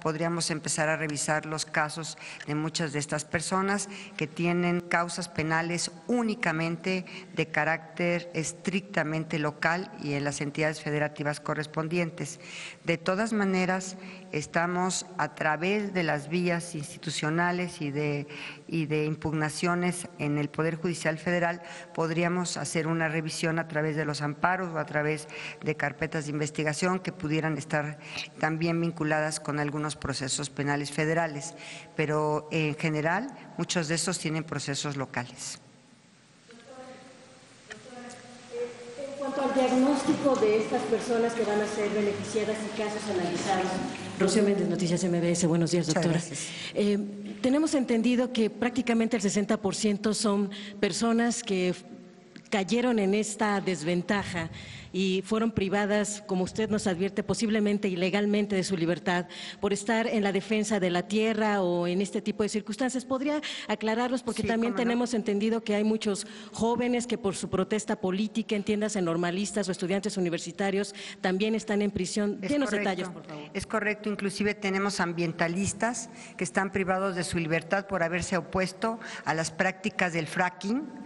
podríamos empezar a revisar los casos de muchas de estas personas que tienen causas penales únicamente de carácter estrictamente local y en las entidades federativas correspondientes. De todas maneras, estamos a través de las vías institucionales y de impugnaciones en el Poder Judicial Federal, podríamos hacer una revisión a través de los amparos o a través de carpetas de investigación que pudieran estar también vinculadas con algunos procesos penales federales, pero en general muchos de estos tienen procesos locales. En cuanto al diagnóstico de estas personas que van a ser beneficiadas y casos analizados. Rocío Méndez, Noticias MBS. Buenos días, doctora. Tenemos entendido que prácticamente el 60% son personas que cayeron en esta desventaja y fueron privadas, como usted nos advierte, posiblemente ilegalmente de su libertad por estar en la defensa de la tierra o en este tipo de circunstancias. ¿Podría aclararlos? Porque también tenemos entendido que hay muchos jóvenes que por su protesta política, entiéndase normalistas o estudiantes universitarios, también están en prisión. Denos detalles, por favor. Es correcto, inclusive tenemos ambientalistas que están privados de su libertad por haberse opuesto a las prácticas del fracking.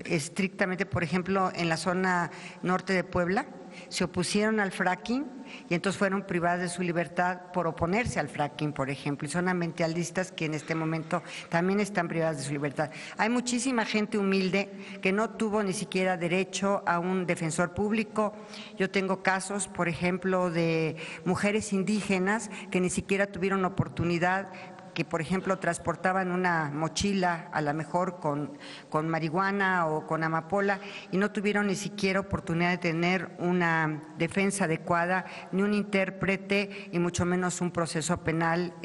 Estrictamente, por ejemplo, en la zona norte de Puebla, se opusieron al fracking y entonces fueron privadas de su libertad por oponerse al fracking, por ejemplo, y son ambientalistas que en este momento también están privadas de su libertad. Hay muchísima gente humilde que no tuvo ni siquiera derecho a un defensor público. Yo tengo casos, por ejemplo, de mujeres indígenas que ni siquiera tuvieron oportunidad, que por ejemplo transportaban una mochila a lo mejor con marihuana o con amapola y no tuvieron ni siquiera oportunidad de tener una defensa adecuada, ni un intérprete y mucho menos un proceso penal,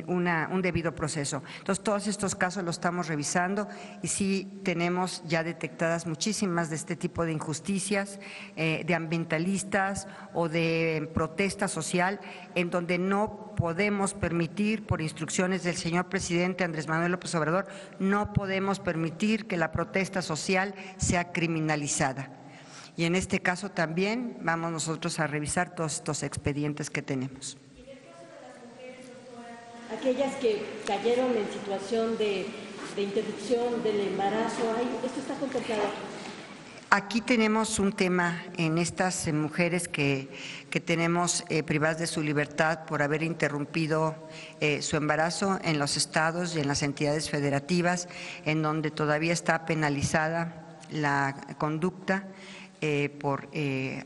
un debido proceso. Entonces, todos estos casos los estamos revisando y sí tenemos ya detectadas muchísimas de este tipo de injusticias, de ambientalistas o de protesta social, en donde no podemos permitir, por instrucciones del señor presidente Andrés Manuel López Obrador, no podemos permitir que la protesta social sea criminalizada. Y en este caso también vamos nosotros a revisar todos estos expedientes que tenemos. Aquellas que cayeron en situación de interrupción del embarazo, ¿esto está contemplado? Aquí tenemos un tema en estas mujeres que tenemos privadas de su libertad por haber interrumpido su embarazo en los estados y en las entidades federativas, en donde todavía está penalizada la conducta por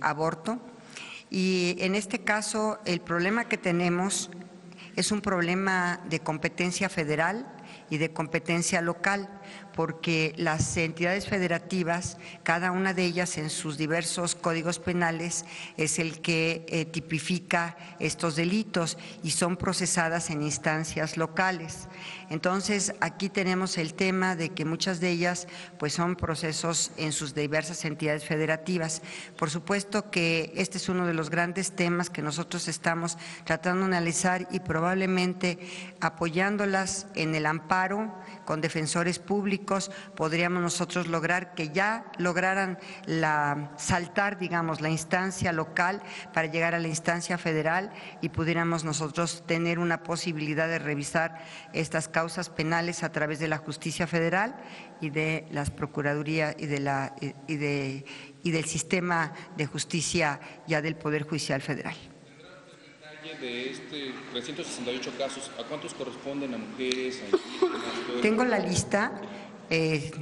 aborto. Y en este caso el problema que tenemos es un problema de competencia federal y de competencia local, porque las entidades federativas, cada una de ellas en sus diversos códigos penales, es el que tipifica estos delitos y son procesadas en instancias locales. Entonces, aquí tenemos el tema de que muchas de ellas pues son procesos en sus diversas entidades federativas. Por supuesto que este es uno de los grandes temas que nosotros estamos tratando de analizar y probablemente apoyándolas en el amparo con defensores públicos podríamos nosotros lograr que ya lograran saltar, digamos, la instancia local para llegar a la instancia federal y pudiéramos nosotros tener una posibilidad de revisar estas causas penales a través de la justicia federal y de las procuradurías y del sistema de justicia ya del Poder Judicial Federal. De 368 casos, ¿a cuántos corresponden a mujeres? Tengo la lista,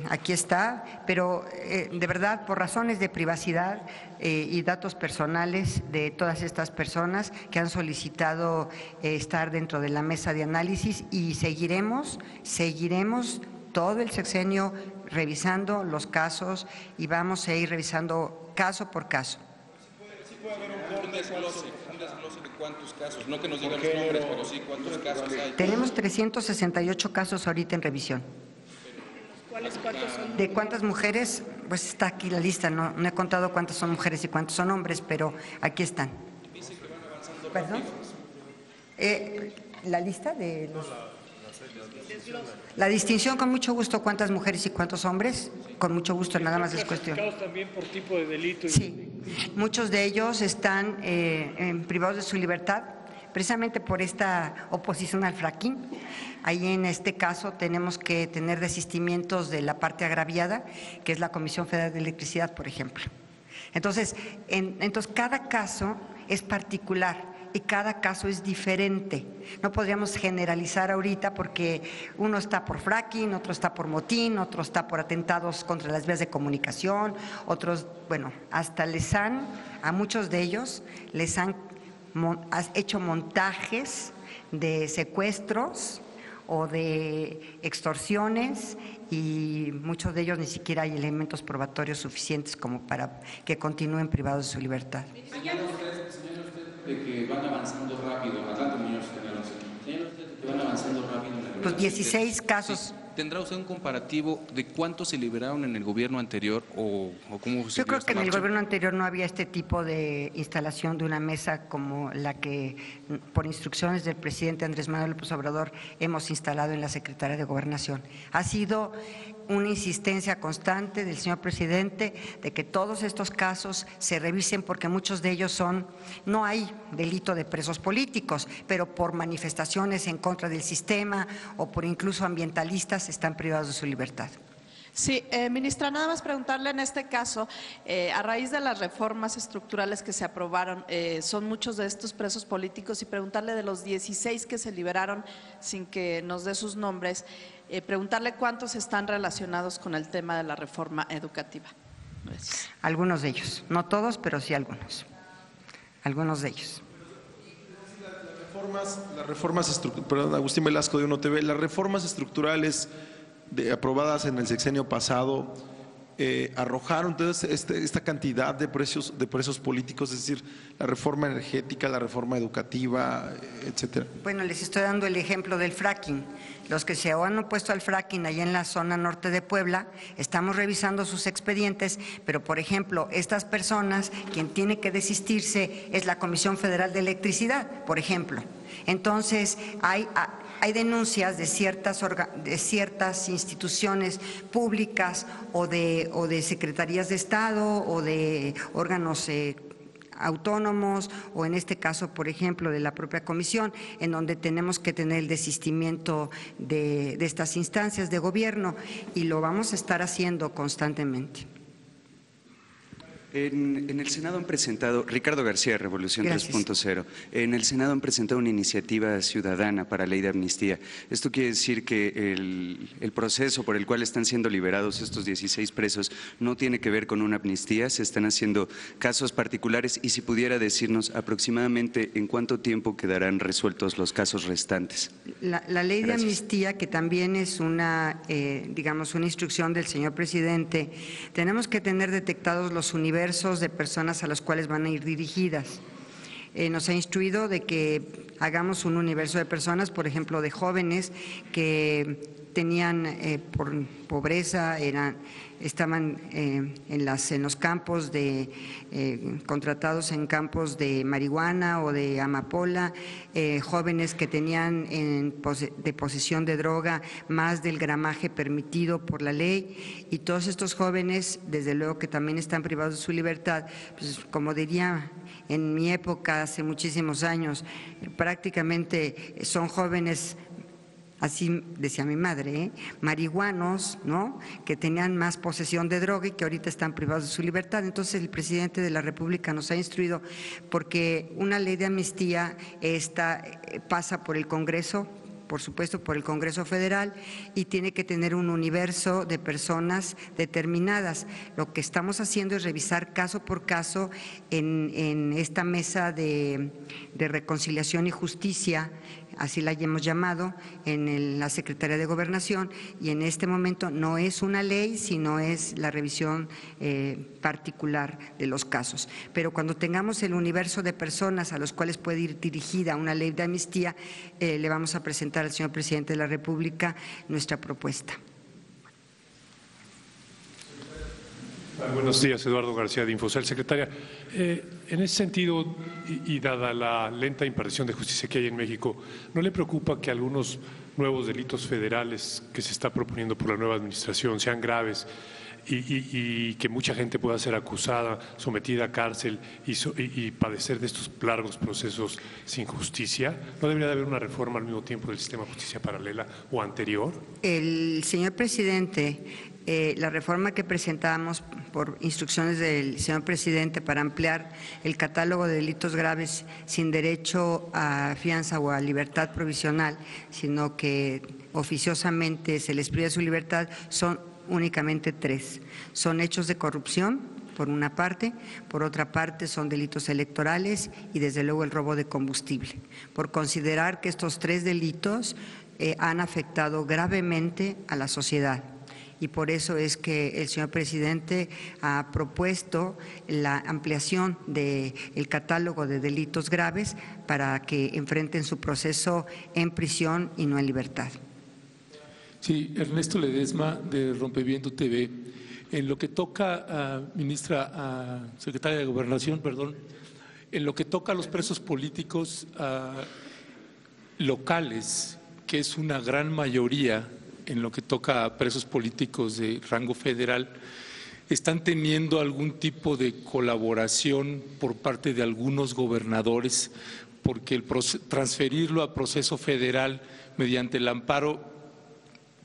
aquí está, pero de verdad, por razones de privacidad y datos personales de todas estas personas que han solicitado estar dentro de la mesa de análisis, y seguiremos todo el sexenio revisando los casos y vamos a ir revisando caso por caso. Sí puede haber un desglose de cuántos casos, no que nos digan los nombres, pero sí cuántos casos hay. Tenemos 368 casos ahorita en revisión. ¿Cuántos son? ¿De cuántas mujeres? Pues está aquí la lista, no he contado cuántas son mujeres y cuántos son hombres, pero aquí están. Dicen que van avanzando. ¿Perdón? La lista de los… La distinción, con mucho gusto, cuántas mujeres y cuántos hombres, con mucho gusto, nada más es cuestión. También por tipo de delito. Sí, muchos de ellos están privados de su libertad precisamente por esta oposición al fracking. Ahí en este caso tenemos que tener desistimientos de la parte agraviada, que es la Comisión Federal de Electricidad, por ejemplo. Entonces cada caso es particular y cada caso es diferente. No podríamos generalizar ahorita porque uno está por fracking, otro está por motín, otro está por atentados contra las vías de comunicación, otros, bueno, hasta a muchos de ellos les han hecho montajes de secuestros o de extorsiones y muchos de ellos ni siquiera hay elementos probatorios suficientes como para que continúen privados de su libertad. De que van avanzando rápido, adelante, señor usted, que van avanzando rápido en la liberación. Pues 16 casos. Sí. ¿Tendrá usted un comparativo de cuántos se liberaron en el gobierno anterior o cómo se Yo creo que en el marcha? gobierno anterior no había este tipo de instalación de una mesa como la que, por instrucciones del presidente Andrés Manuel López Obrador, hemos instalado en la Secretaría de Gobernación. Ha sido una insistencia constante del señor presidente de que todos estos casos se revisen porque muchos de ellos no hay delito de presos políticos, pero por manifestaciones en contra del sistema o por incluso ambientalistas están privados de su libertad. Sí, ministra, nada más preguntarle en este caso, a raíz de las reformas estructurales que se aprobaron, son muchos de estos presos políticos y preguntarle de los 16 que se liberaron sin que nos dé sus nombres, preguntarle cuántos están relacionados con el tema de la reforma educativa. Gracias. Algunos de ellos, no todos, pero sí algunos de ellos. Las reformas perdón, Agustín Velasco de 1TV, las reformas estructurales aprobadas en el sexenio pasado arrojaron entonces esta cantidad de presos políticos, es decir, la reforma energética, la reforma educativa, etcétera. Bueno, les estoy dando el ejemplo del fracking. Los que se han opuesto al fracking allá en la zona norte de Puebla, estamos revisando sus expedientes, pero por ejemplo, estas personas, quien tiene que desistirse es la Comisión Federal de Electricidad, por ejemplo. Entonces, hay denuncias de ciertas instituciones públicas o de secretarías de Estado o de órganos autónomos o en este caso, por ejemplo, de la propia comisión, en donde tenemos que tener el desistimiento de estas instancias de gobierno y lo vamos a estar haciendo constantemente. En el Senado han presentado, Ricardo García, Revolución 3.0, en el Senado han presentado una iniciativa ciudadana para ley de amnistía. Esto quiere decir que el proceso por el cual están siendo liberados estos 16 presos no tiene que ver con una amnistía, se están haciendo casos particulares y si pudiera decirnos aproximadamente en cuánto tiempo quedarán resueltos los casos restantes. La ley de amnistía, que también es una instrucción del señor presidente, tenemos que tener detectados los universos de personas a las cuales van a ir dirigidas. Nos ha instruido de que hagamos un universo de personas, por ejemplo, de jóvenes que tenían por pobreza, estaban en los campos contratados en campos de marihuana o de amapola, jóvenes que tenían de posesión de droga más del gramaje permitido por la ley y todos estos jóvenes, desde luego que también están privados de su libertad, pues como diría en mi época, hace muchísimos años, prácticamente son jóvenes, así decía mi madre, marihuanos, ¿no?, que tenían más posesión de droga y que ahorita están privados de su libertad. Entonces el presidente de la República nos ha instruido porque una ley de amnistía pasa por el Congreso, por supuesto por el Congreso Federal, y tiene que tener un universo de personas determinadas. Lo que estamos haciendo es revisar caso por caso en esta mesa de reconciliación y justicia, así la hemos llamado, en la Secretaría de Gobernación, y en este momento no es una ley, sino es la revisión particular de los casos. Pero cuando tengamos el universo de personas a los cuales puede ir dirigida una ley de amnistía, le vamos a presentar al señor presidente de la República nuestra propuesta. Buenos días, Eduardo García de Infocel. Secretaria, en ese sentido y dada la lenta impartición de justicia que hay en México, ¿no le preocupa que algunos nuevos delitos federales que se está proponiendo por la nueva administración sean graves y que mucha gente pueda ser acusada, sometida a cárcel y padecer de estos largos procesos sin justicia? ¿No debería de haber una reforma al mismo tiempo del sistema de justicia paralela o anterior? El señor presidente, la reforma que presentamos por instrucciones del señor presidente para ampliar el catálogo de delitos graves sin derecho a fianza o a libertad provisional, sino que oficiosamente se les priva su libertad, son únicamente 3. Son hechos de corrupción, por una parte; por otra parte son delitos electorales y desde luego el robo de combustible, por considerar que estos 3 delitos han afectado gravemente a la sociedad. Y por eso es que el señor presidente ha propuesto la ampliación del catálogo de delitos graves para que enfrenten su proceso en prisión y no en libertad. Sí, Ernesto Ledesma, de Rompeviento TV. En lo que toca a secretaria de Gobernación, perdón, en lo que toca a los presos políticos locales, que es una gran mayoría en lo que toca a presos políticos de rango federal, ¿están teniendo algún tipo de colaboración por parte de algunos gobernadores? Porque transferirlo a proceso federal mediante el amparo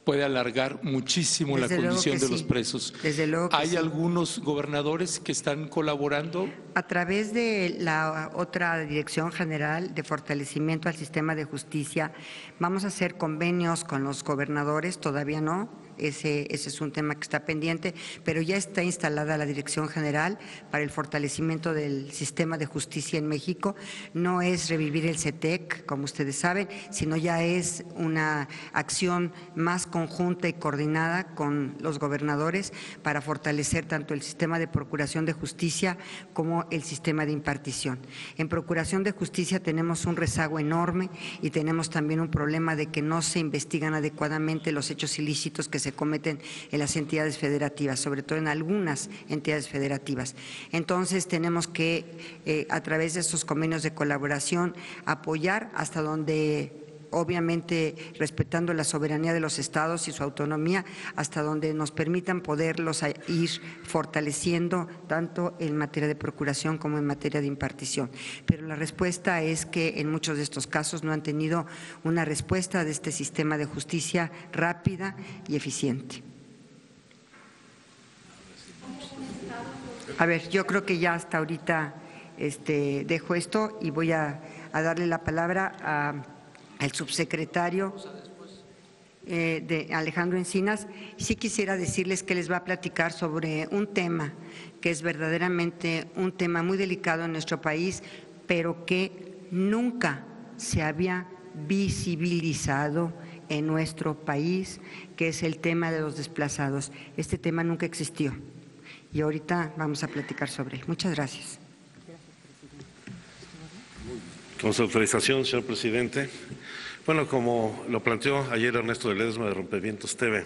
puede alargar muchísimo la condición de los presos. Desde luego que ¿Hay algunos gobernadores que están colaborando? A través de la otra Dirección General de Fortalecimiento al Sistema de Justicia, vamos a hacer convenios con los gobernadores, todavía no. Ese es un tema que está pendiente, pero ya está instalada la Dirección General para el fortalecimiento del sistema de justicia en México. No es revivir el CETEC, como ustedes saben, sino ya es una acción más conjunta y coordinada con los gobernadores para fortalecer tanto el sistema de procuración de justicia como el sistema de impartición. En procuración de justicia tenemos un rezago enorme y tenemos también un problema de que no se investigan adecuadamente los hechos ilícitos que se cometen en las entidades federativas, sobre todo en algunas entidades federativas. Entonces tenemos que, a través de estos convenios de colaboración, apoyar hasta donde, obviamente respetando la soberanía de los estados y su autonomía, hasta donde nos permitan poderlos ir fortaleciendo tanto en materia de procuración como en materia de impartición. Pero la respuesta es que en muchos de estos casos no han tenido una respuesta de este sistema de justicia rápida y eficiente. A ver, yo creo que ya hasta ahorita dejo esto y voy a darle la palabra al subsecretario de Alejandro Encinas. Sí quisiera decirles que les va a platicar sobre un tema que es verdaderamente un tema muy delicado en nuestro país, pero que nunca se había visibilizado en nuestro país, que es el tema de los desplazados. Este tema nunca existió y ahorita vamos a platicar sobre él. Muchas gracias. Con su autorización, señor presidente. Bueno, como lo planteó ayer Ernesto Ledesma de Rompevientos TV,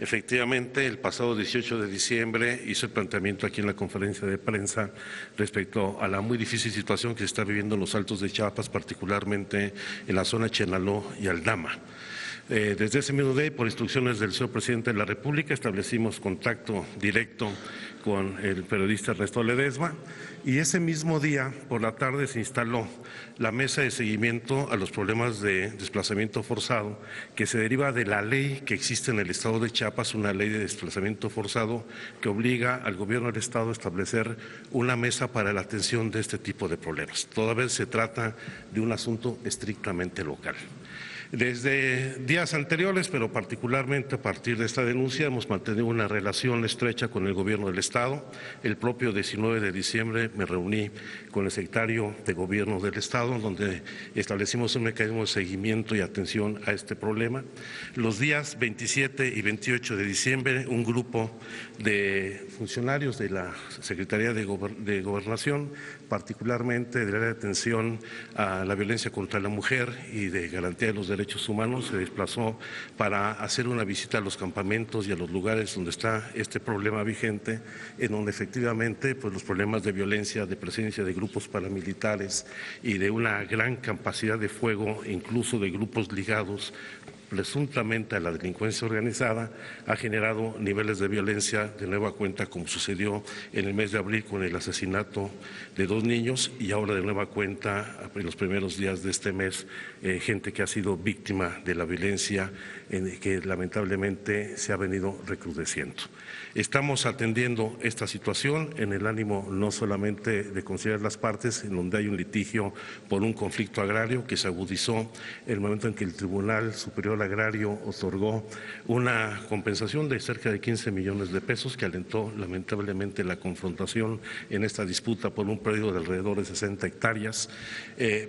efectivamente el pasado 18 de diciembre hizo el planteamiento aquí en la conferencia de prensa respecto a la muy difícil situación que se está viviendo en los Altos de Chiapas, particularmente en la zona de Chenaló y Aldama. Desde ese mismo día, por instrucciones del señor presidente de la República, establecimos contacto directo con el periodista Ernesto Ledesma y ese mismo día, por la tarde, se instaló la mesa de seguimiento a los problemas de desplazamiento forzado que se deriva de la ley que existe en el Estado de Chiapas, una ley de desplazamiento forzado que obliga al gobierno del Estado a establecer una mesa para la atención de este tipo de problemas. Toda vez se trata de un asunto estrictamente local. Desde días anteriores, pero particularmente a partir de esta denuncia, hemos mantenido una relación estrecha con el Gobierno del Estado. El propio 19 de diciembre me reuní con el secretario de Gobierno del Estado, donde establecimos un mecanismo de seguimiento y atención a este problema. Los días 27 y 28 de diciembre, un grupo de funcionarios de la Secretaría de Gobernación, particularmente del área de atención a la violencia contra la mujer y de garantía de los derechos humanos, se desplazó para hacer una visita a los campamentos y a los lugares donde está este problema vigente, en donde efectivamente pues, los problemas de violencia, de presencia de grupos paramilitares y de una gran capacidad de fuego, incluso de grupos ligados presuntamente a la delincuencia organizada, ha generado niveles de violencia de nueva cuenta, como sucedió en el mes de abril con el asesinato de 2 niños y ahora de nueva cuenta en los primeros días de este mes, gente que ha sido víctima de la violencia que lamentablemente se ha venido recrudeciendo. Estamos atendiendo esta situación en el ánimo no solamente de conciliar las partes, en donde hay un litigio por un conflicto agrario que se agudizó en el momento en que el Tribunal Superior Agrario otorgó una compensación de cerca de 15 millones de pesos que alentó lamentablemente la confrontación en esta disputa por un predio de alrededor de 60 hectáreas,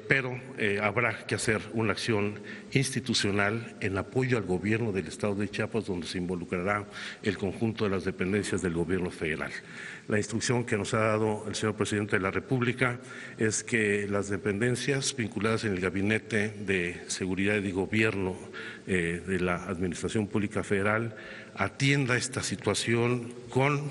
pero habrá que hacer una acción institucional en apoyo al gobierno del Estado de Chiapas, donde se involucrará el conjunto de las dependencias del gobierno federal. La instrucción que nos ha dado el señor presidente de la República es que las dependencias vinculadas en el Gabinete de Seguridad y Gobierno de la Administración Pública Federal atienda esta situación con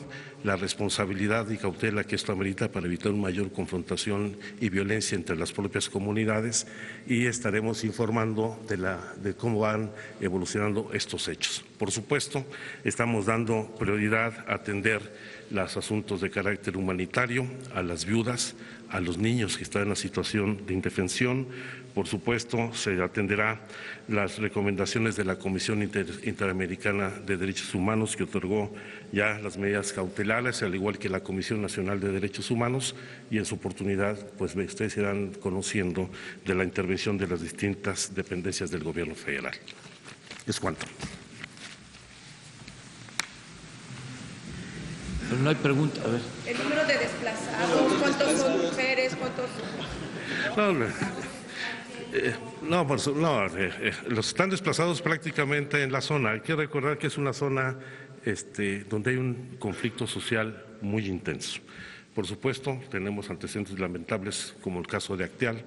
la responsabilidad y cautela que esto amerita para evitar una mayor confrontación y violencia entre las propias comunidades, y estaremos informando de cómo van evolucionando estos hechos. Por supuesto, estamos dando prioridad a atender los asuntos de carácter humanitario, a las viudas, a los niños que están en la situación de indefensión. Por supuesto, se atenderá las recomendaciones de la Comisión Interamericana de Derechos Humanos, que otorgó ya las medidas cautelares, al igual que la Comisión Nacional de Derechos Humanos, y en su oportunidad, pues ustedes irán conociendo de la intervención de las distintas dependencias del Gobierno federal. Es cuanto. Pero no hay pregunta, a ver. El número de desplazados, ¿cuántos son mujeres? ¿Cuántos? Los están desplazados prácticamente en la zona. Hay que recordar que es una zona donde hay un conflicto social muy intenso. Por supuesto, tenemos antecedentes lamentables como el caso de Acteal.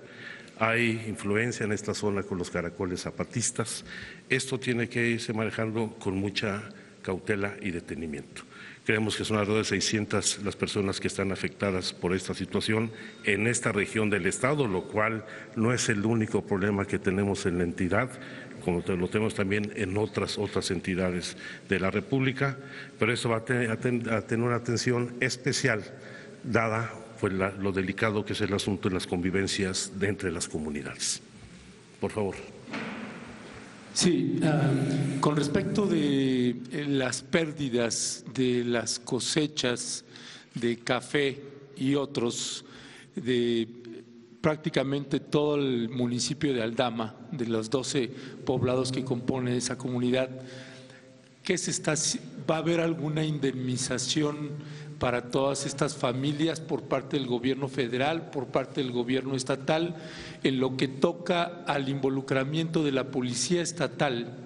Hay influencia en esta zona con los caracoles zapatistas. Esto tiene que irse manejando con mucha cautela y detenimiento. Creemos que son alrededor de 600 las personas que están afectadas por esta situación en esta región del Estado, lo cual no es el único problema que tenemos en la entidad, como lo tenemos también en otras entidades de la República, pero eso va a tener una atención especial, dada pues, lo delicado que es el asunto en las convivencias entre las comunidades. Por favor. Sí, con respecto de las pérdidas de las cosechas de café y otros de prácticamente todo el municipio de Aldama, de los 12 poblados que componen esa comunidad, ¿va a haber alguna indemnización para todas estas familias por parte del gobierno federal, por parte del gobierno estatal, en lo que toca al involucramiento de la policía estatal,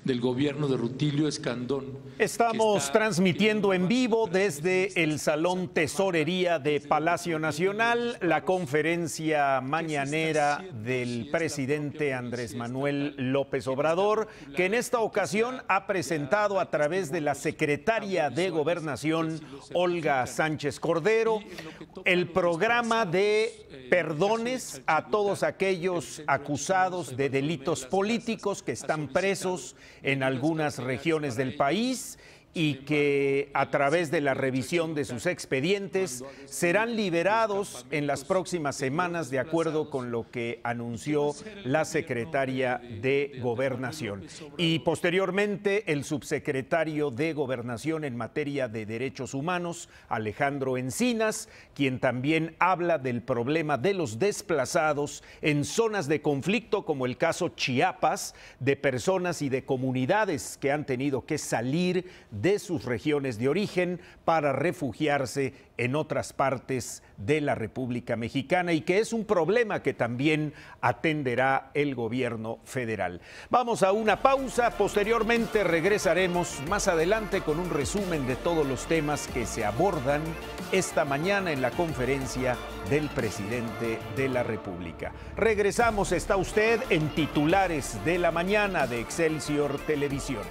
del gobierno de Rutilio Escandón? Estamos transmitiendo en vivo desde el Salón Tesorería de Palacio Nacional la conferencia mañanera del presidente Andrés Manuel López Obrador, que en esta ocasión ha presentado a través de la secretaria de Gobernación, Olga Sánchez Cordero, el programa de perdones a todos aquellos acusados de delitos políticos que están presos en algunas regiones del país y que a través de la revisión de sus expedientes serán liberados en las próximas semanas, de acuerdo con lo que anunció la secretaria de Gobernación. Y posteriormente el subsecretario de Gobernación en materia de derechos humanos, Alejandro Encinas, quien también habla del problema de los desplazados en zonas de conflicto, como el caso Chiapas, de personas y de comunidades que han tenido que salir de sus regiones de origen para refugiarse en otras partes de la República Mexicana, y que es un problema que también atenderá el gobierno federal. Vamos a una pausa, posteriormente regresaremos más adelante con un resumen de todos los temas que se abordan esta mañana en la conferencia del presidente de la República. Regresamos, está usted en Titulares de la Mañana de Excelsior Televisión.